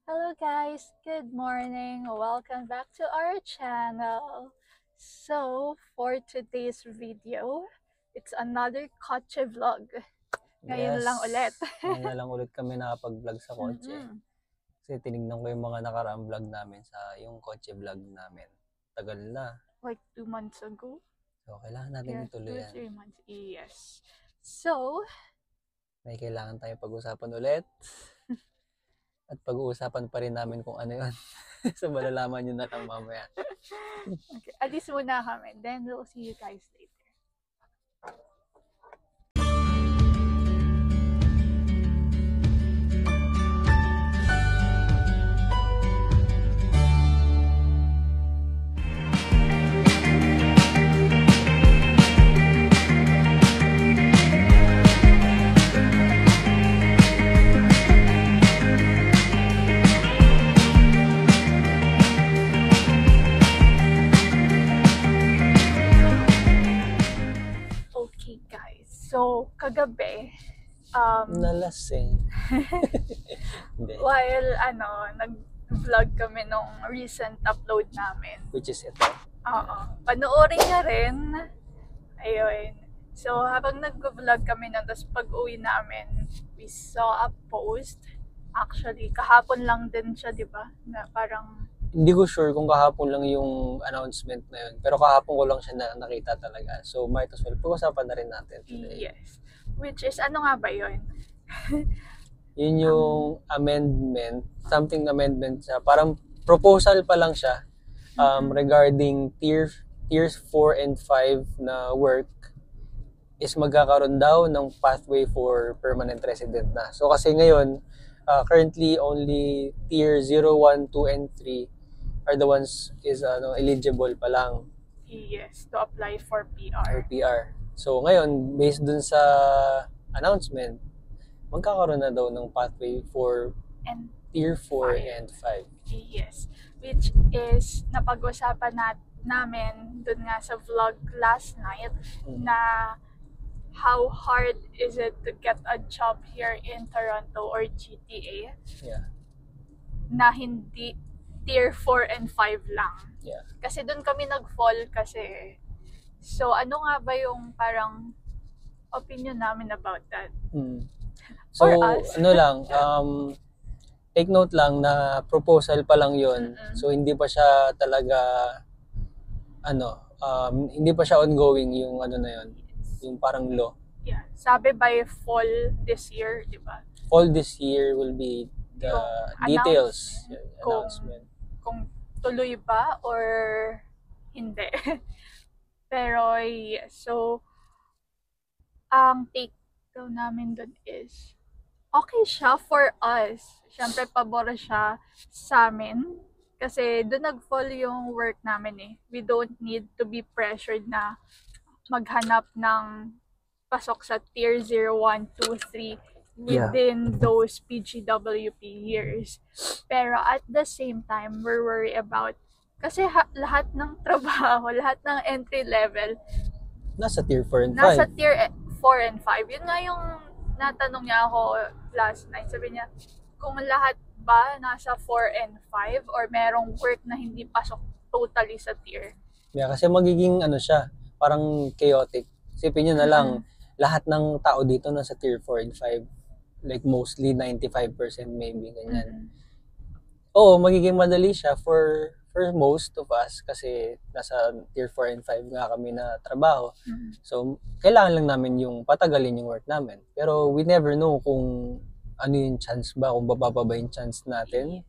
Hello guys, good morning. Welcome back to our channel. So, for today's video, it's another kotse vlog. Ngayon Yes. lang ulit. Ngayon na lang ulit kami nakapag-vlog sa kotse. Mm-mm. Kasi tinignan ko yung mga nakaraang vlog namin sa yung kotse vlog namin. Tagal na. Like 2 months ago. So, kailangan natin ituloy yan. 3 months. Yes. So, May kailangan tayo pag-usapan ulit. At pag-uusapan pa rin namin kung ano yun. So, malalaman nyo na lang mamaya. okay, alis muna kami. Then, we'll see you guys later. Okay guys, so kagabi, Nalasing. Hindi. while nag-vlog kami nung recent upload namin. Which is ito. Oo. Panoorin niya rin. Ayun. So, habang nag-vlog kami nun, tapos pag-uwi namin, we saw a post. Actually, kahapon lang din siya, di ba? Na parang, Hindi ko sure kung kahapon lang yung announcement na yun. Pero kahapon ko lang siya nakita talaga. So, might as well. Pag-usapan na rin natin today. yes. Which is, ano nga ba yun? Yun yung amendment, something amendment siya. Parang proposal pa lang siya regarding tiers 4 and 5 na work is magkakaroon daw ng pathway for permanent resident na. So kasi ngayon, currently only tier 0, 1, 2, and 3 are the ones is eligible pa lang Yes, to apply for or PR. PR. So ngayon, based dun sa announcement, magkakaroon na daw ng pathway for And tier 4 Five. and 5. yes, which is napag-usapan namin dun nga sa vlog last night na how hard is it to get a job here in Toronto or GTA Yeah. na hindi tier 4 and 5 lang. Yeah. Kasi dun kami nag-fall kasi. So ano nga ba yung parang opinion namin about that? So, For us. ano lang, take note lang na proposal pa lang yun. Mm-mm. So, hindi pa siya talaga, hindi pa siya ongoing yung ano na yun, yung parang law. Yeah. Sabi by fall this year, di ba? All this year will be the Yung details, announcement. announcement. Kung tuloy ba or hindi. Pero yes, so ang take daw namin dun is okay siya for us. Siyempre pabor siya sa amin kasi doon nag-fall yung work namin eh. We don't need to be pressured na maghanap ng pasok sa tier 0, 1, 2, 3 within those PGWP years. Pero at the same time, we're worried about kasi lahat ng trabaho, lahat ng entry level, Nasa tier 4 and 5. nasa tier 4 and 5. Yun nga yung natanong niya ako last night. Sabi niya, kung lahat ba nasa 4 and 5 or merong work na hindi pasok totally sa tier. Yeah, kasi magiging siya, parang chaotic. Isipin nyo na lang, lahat ng tao dito nasa tier 4 and 5. Like mostly 95% maybe, ganyan. Oo, magiging madali siya for most of us kasi nasa tier 4 and 5 nga kami na trabaho. So, kailangan lang namin yung patagalin yung work namin. Pero we never know kung ano yung chance ba, kung bababa ba yung chance natin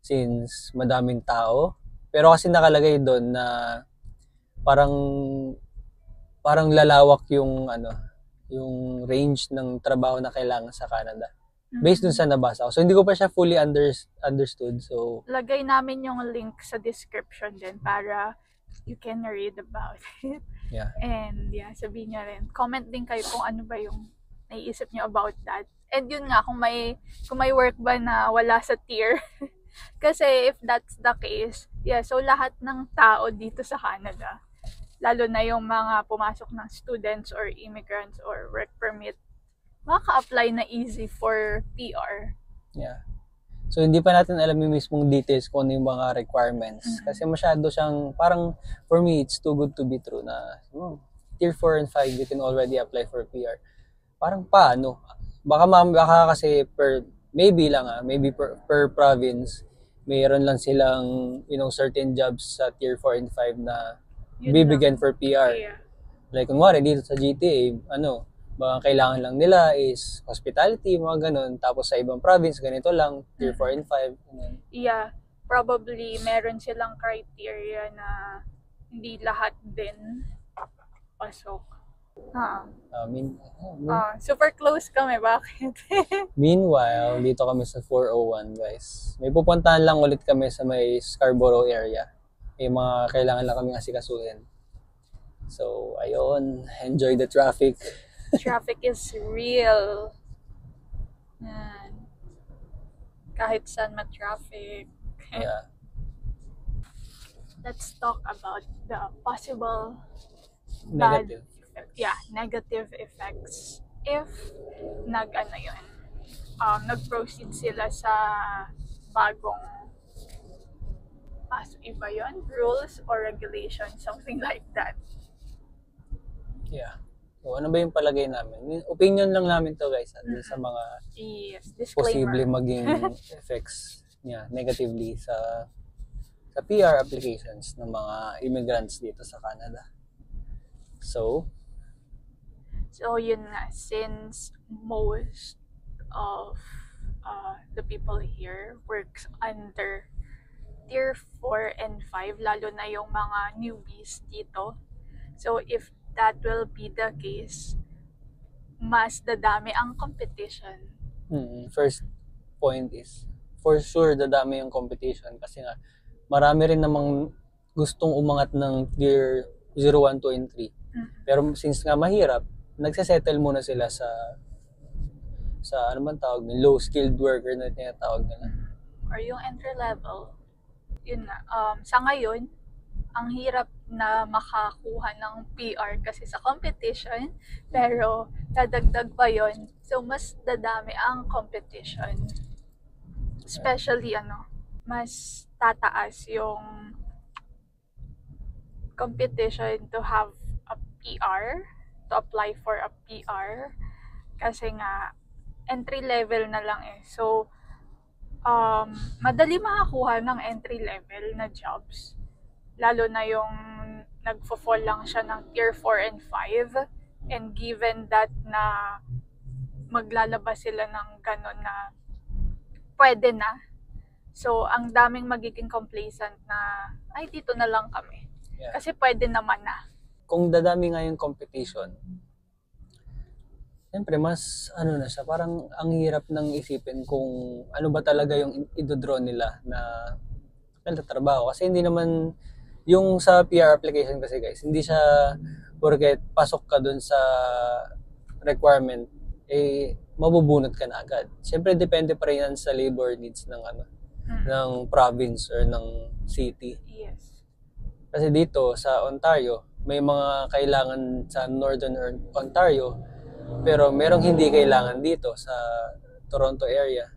since madaming tao. Pero kasi nakalagay doon na parang lalawak yung yung range ng trabaho na kailangan sa Canada. Based dun sa nabasa ko. So, hindi ko pa siya fully understood. So, lagay namin yung link sa description din para you can read about it. yeah. And yeah, sabihin niya rin. Comment din kayo kung ano ba yung naiisip niyo about that. And yun nga, kung may work ba na wala sa tier. Kasi if that's the case, yeah, so lahat ng tao dito sa Canada, lalo na yung mga pumasok ng students or immigrants or work permit, makaka-apply na easy for PR. Yeah. So, hindi pa natin alam yung mismong details kung ano yung mga requirements. Kasi masyado siyang, parang, for me, it's too good to be true na, tier 4 and 5, you can already apply for PR. Parang paano? Baka kasi maybe per province, mayroon lang silang, certain jobs sa tier 4 and 5 na bibigyan for PR. Yeah. Like, kunwari, dito sa GTA, baka kailangan lang nila is hospitality, mga ganun. Tapos sa ibang province, ganito lang, tier 4 and 5. Ganun. Yeah, probably meron silang criteria na hindi lahat din pasok. Super close kami, bakit? Meanwhile, dito kami sa 401, guys. May pupuntahan lang ulit kami sa may Scarborough area. May mga kailangan lang kami asikasuhin. So, ayun. Enjoy the traffic. Traffic is real. Yan. Kahit saan ma-traffic. Yeah. Let's talk about the possible Negative. negative effects if nag-proceed sila sa bagong iba yun, rules or regulations, something like that. Yeah. So, ano ba yung palagay namin? Opinion lang namin to, guys, sa mga posible maging effects niya negatively sa PR applications ng mga immigrants dito sa Canada. So yun nga, since most of the people here works under tier 4 and 5, lalo na yung mga newbies dito. So if that will be the case, mas dadami ang competition. First point is, for sure dadami yung competition kasi nga marami rin namang gustong umangat ng tier 0, 1, 2, and 3. Pero since nga mahirap, nagsesettle muna sila sa ano man tawag nila, low skilled worker na tinatawag nila. Or yung entry level. Yun na. Sa ngayon, ang hirap na makakuha ng PR kasi sa competition, pero dadagdag pa yon. So, mas dadami ang competition. Especially, mas tataas yung competition to have a PR, to apply for a PR. Kasi nga, entry level na lang eh. So, madali makakuha ng entry level na jobs. Lalo na yung nagfo-fall lang siya ng tier 4 and 5, and given that na maglalabas sila ng ganon na pwede na, so ang daming magiging complacent na ay dito na lang kami, kasi pwede naman na. Kung dadami nga yung competition, siyempre mas na siya, parang ang hirap nang isipin kung ano ba talaga yung idodraw nila na trabaho, kasi hindi naman yung sa PR application kasi, guys, hindi siya porket pasok ka dun sa requirement mabubunot ka na agad. Siyempre depende pa rin yan sa labor needs ng ng province or ng city. Yes. Kasi dito sa Ontario, may mga kailangan sa Northern Ontario, pero merong hindi kailangan dito sa Toronto area.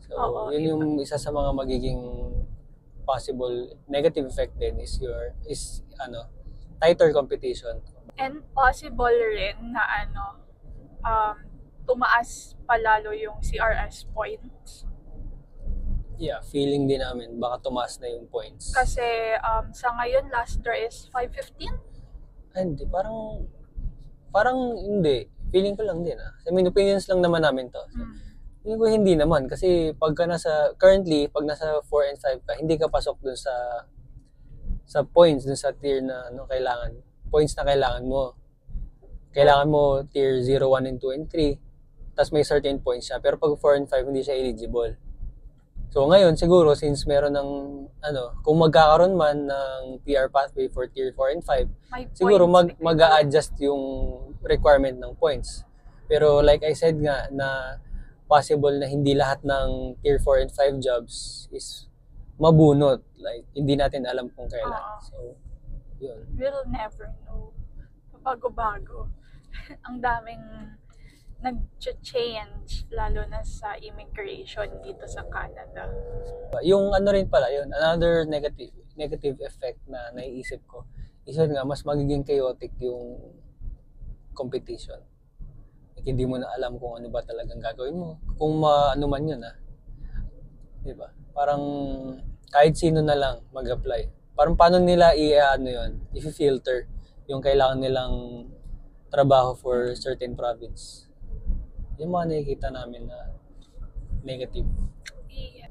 So, yun yung isa sa mga magiging possible negative effect din is tighter competition. And possible rin na tumaas palalo yung CRS points. Yeah, feeling din namin baka tumaas na yung points. Kasi sa ngayon last year is 515? Hindi, parang hindi. Feeling ko lang din I mean, opinions lang naman namin to. So, feeling ko hindi naman kasi currently pag nasa 4 and 5 ka, hindi ka pasok dun sa points dun sa tier na kailangan. Points na kailangan mo. Kailangan mo tier 0, 1, and 2, and 3. Tapos may certain points siya. Pero pag 4 and 5, hindi siya eligible. So ngayon, siguro, since meron ng, kung magkakaroon man ng PR pathway for tier 4 and 5, siguro mag-a-adjust yung requirement ng points. Pero like I said nga, na possible na hindi lahat ng tier 4 and 5 jobs is mabunot. Like, hindi natin alam kung kailan. So, yun. We'll never know. Bago-bago. Ang daming nag-change, lalo na sa immigration dito sa Canada. Yung ano rin pala, yun, another negative effect na naiisip ko is yun nga, mas magiging chaotic yung competition. Like, hindi mo na alam kung ano ba talagang gagawin mo. Kung ano man yun, diba? Parang kahit sino na lang mag-apply. Parang paano nila ano yun, i-filter yung kailangan nilang trabaho for certain province. Yung mga nakikita namin na negative.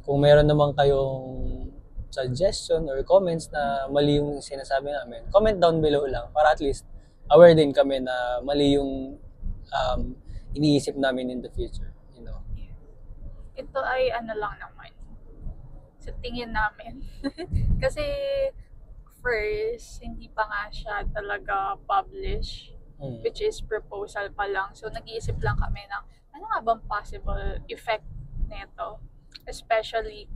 Kung meron naman kayong suggestion or comments na mali yung sinasabi namin, comment down below lang para at least aware din kami na mali yung iniisip namin in the future. You know? Ito ay ano lang naman sa tingin namin. Kasi first, hindi pa nga siya talaga publish, which is proposal pa lang. So nag-iisip lang kami ng ano nga bang possible effect nito. Especially,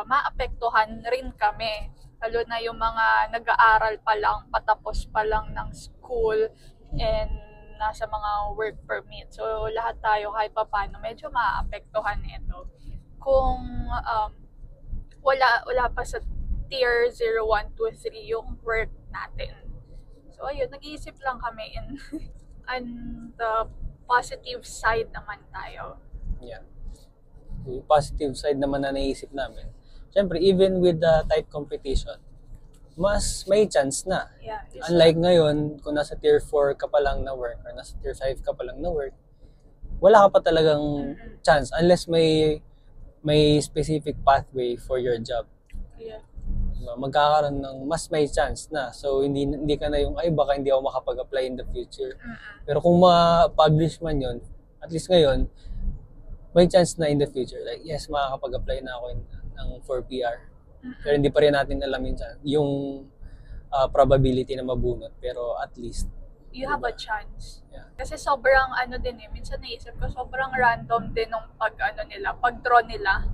maapektuhan rin kami. Lalo na yung mga nag-aaral pa lang, patapos pa lang ng school, and nasa mga work permit. So lahat tayo kahit pa paano, medyo maapektuhan nito. Kung wala pa sa tier 0, 1, 2, 3 yung work natin. So ayun, nag-iisip lang kami and the positive side naman tayo. Yeah. Yung positive side naman na naisip namin. Siyempre, even with the tight competition, mas may chance na. Yeah, Unlike ngayon, kung nasa tier 4 ka pa lang na work or nasa tier 5 ka pa lang na work, wala ka pa talagang chance unless may specific pathway for your job. Yeah. Diba? Magkakaroon ng mas may chance na. So, hindi ka na yung, ay, baka hindi ako makapag-apply in the future. Pero kung ma-publish man yun, at least ngayon, may chance na in the future. Like, yes, makakapag-apply na ako ng for PR. Pero hindi pa rin natin alam yung probability na mabunot. Pero at least, you have a chance. Yeah. Kasi sobrang ano din minsan naisip ko, sobrang random din nung pag-draw nila.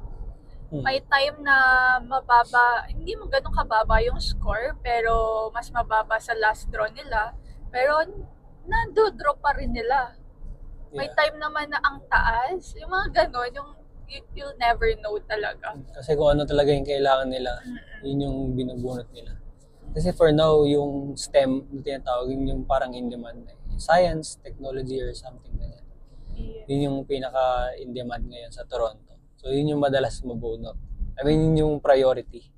May time na mababa, hindi mo ganun kababa yung score, pero mas mababa sa last draw nila. Pero nando-draw pa rin nila. May time naman na ang taas. Yung mga ganun, you'll never know talaga. Kasi kung ano talaga yung kailangan nila, yun yung binubunot nila. Kasi for now, yung STEM na tinatawag, yung parang in demand. Science, technology, or something na yan. Yeah. Yun yung pinaka in demand ngayon sa Toronto. So yun yung madalas mabunot. I mean, yun yung priority.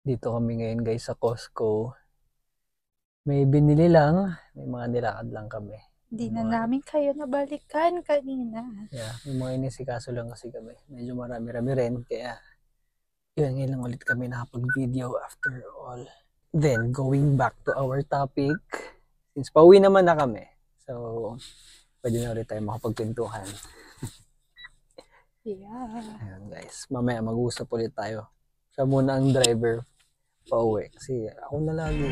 Dito kami ngayon guys sa Costco. May binili lang, may mga nilakad lang kami. Hindi na namin kayo nabalikan kanina. Yeah, may mga inisikaso lang kasi kami. Medyo marami-rami rin, kaya yun, ngayon lang ulit kami nakapag-video after all. Then, going back to our topic, since pauwi naman na kami, so pwede na ulit tayo makapagpintuhan. Yeah. Ayun guys, mamaya mag-uusap ulit tayo. Siya muna ang driver pauwi kasi ako na lagi.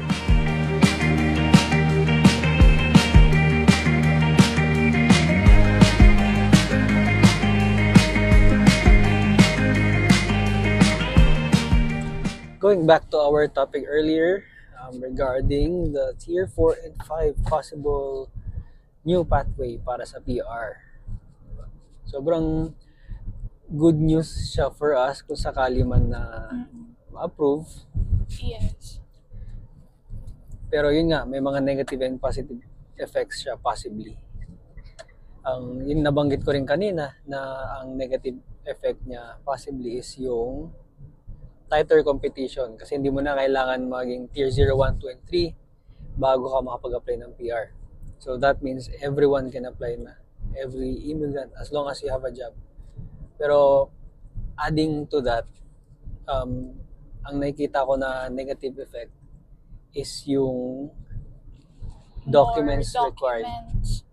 Going back to our topic earlier regarding the tier 4 and 5 possible new pathway para sa PR. Sobrang good news siya for us kung sakali man na ma-approve. Yes. Pero yun nga, may mga negative and positive effects siya possibly. Yung nabanggit ko rin kanina na ang negative effect niya possibly is yung tighter competition kasi hindi mo na kailangan maging tier 0, 1, 2, and 3 bago ka makapag-apply ng PR. So that means everyone can apply na. Every immigrant as long as you have a job. Pero adding to that, ang nakikita ko na negative effect is yung documents required.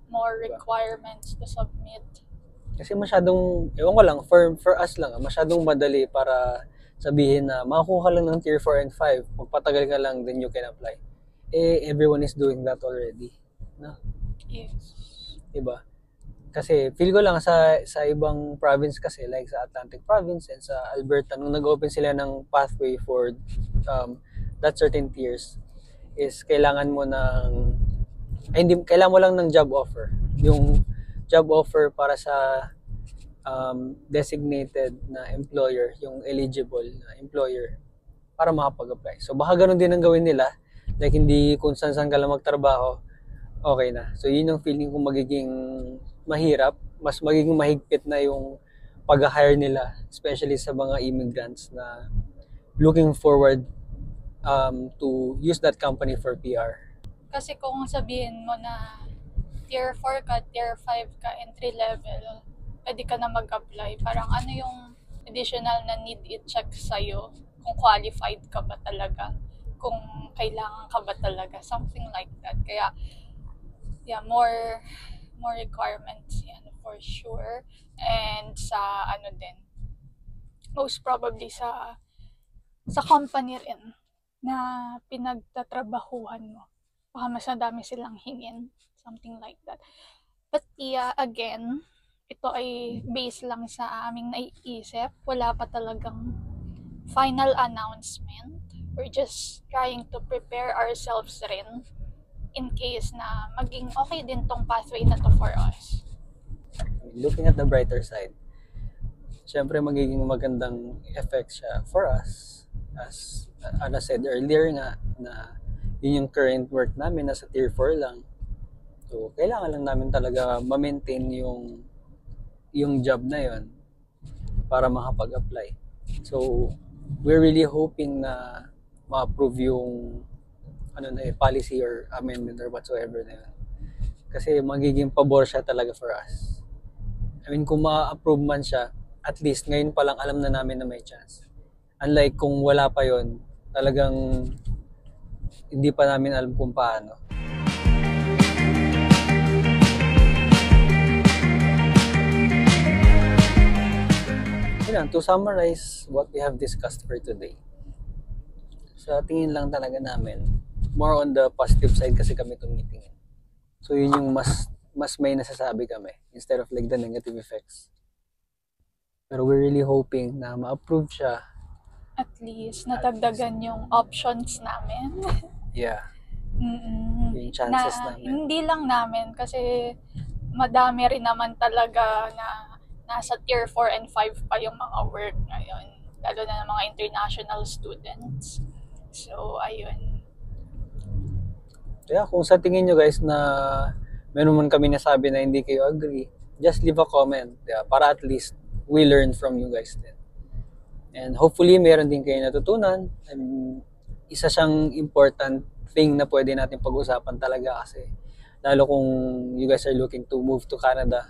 More requirements to submit. Kasi masyadong, ewan ko lang, for us lang, masyadong madali para sabihin na makakuha ka lang ng tier 4 and 5, magpatagal ka lang, then you can apply. Everyone is doing that already. No? Yes. Diba? Kasi feel ko lang sa ibang province kasi, like sa Atlantic Province and sa Alberta, nung nag-open sila ng pathway for that certain tiers, is kailangan mo ng, hindi, kailangan mo lang ng job offer. Yung job offer para sa designated na employer, yung eligible na employer para makapag-apply. So baka ganun din ang gawin nila, like hindi kung saan ka lang magtrabaho, okay na. So yun yung feeling kong magiging mahirap, mas magiging mahigpit na yung pag-hire nila, especially sa mga immigrants na looking forward to use that company for PR. Kasi kung sabihin mo na tier 4 ka, tier 5 ka, entry level, pwede ka na mag-apply. Parang ano yung additional na need i-check sa'yo kung qualified ka ba talaga, kung kailangan ka ba talaga, something like that. Kaya, yeah, more requirements yan for sure. And sa ano din, most probably sa company rin na pinagtatrabahuhan mo. Baka mas madami silang hingin. Something like that. But yeah, again, ito ay based lang sa aming naiisip. Wala pa talagang final announcement. We're just trying to prepare ourselves rin in case na maging okay din tong pathway na to for us. Looking at the brighter side, syempre magiging magandang effect siya for us. As I said earlier nga, na yun yung current work namin, nasa tier 4 lang. So, kailangan lang namin talaga ma-maintain yung job na yun para makapag-apply. So, we're really hoping na ma-approve yung policy or amendment or whatsoever na yun. Kasi magiging pabor siya talaga for us. I mean, kung ma-approve man siya, at least ngayon pa lang alam na namin na may chance. Unlike kung wala pa yon, talagang hindi pa namin alam kung paano. Yun, to summarize what we have discussed for today, sa tingin lang talaga namin, more on the positive side kasi kami tumitingin. So yun yung mas may nasasabi kami instead of like the negative effects. Pero we're really hoping na ma-approve siya. At least, natagdagan yung options namin. Yeah. Yung na, chances namin. Hindi lang namin kasi madami rin naman talaga na nasa tier 4 and 5 pa yung mga work ngayon. Lalo na ng mga international students. So, ayun. Yeah, kung sa tingin nyo guys na meron man kami nasabi na hindi kayo agree, just leave a comment. Yeah, para at least we learn from you guys din. And hopefully, meron din kayo natutunan. And isa siyang important thing na pwede natin pag-usapan talaga kasi lalo kung you guys are looking to move to Canada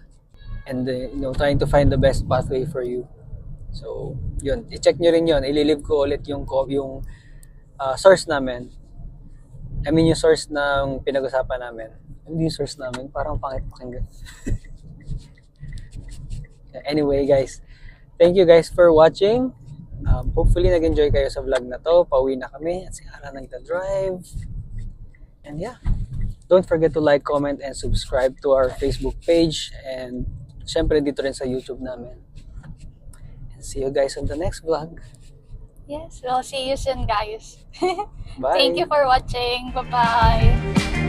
and trying to find the best pathway for you. So, yun. I-check nyo rin yun. Ililive ko ulit yung source namin. I mean, yung source ng pinag-usapan namin. Hindi yung source namin. Parang pangit pakinggan. Anyway, guys. Thank you guys for watching. Hopefully, nag-enjoy kayo sa vlog na to. Pauwi na kami at si Ara nagda-drive. And yeah. Don't forget to like, comment, and subscribe to our Facebook page. And syempre dito rin sa YouTube namin. And see you guys on the next vlog. Yes, we'll see you soon, guys. Bye! Thank you for watching. Bye-bye!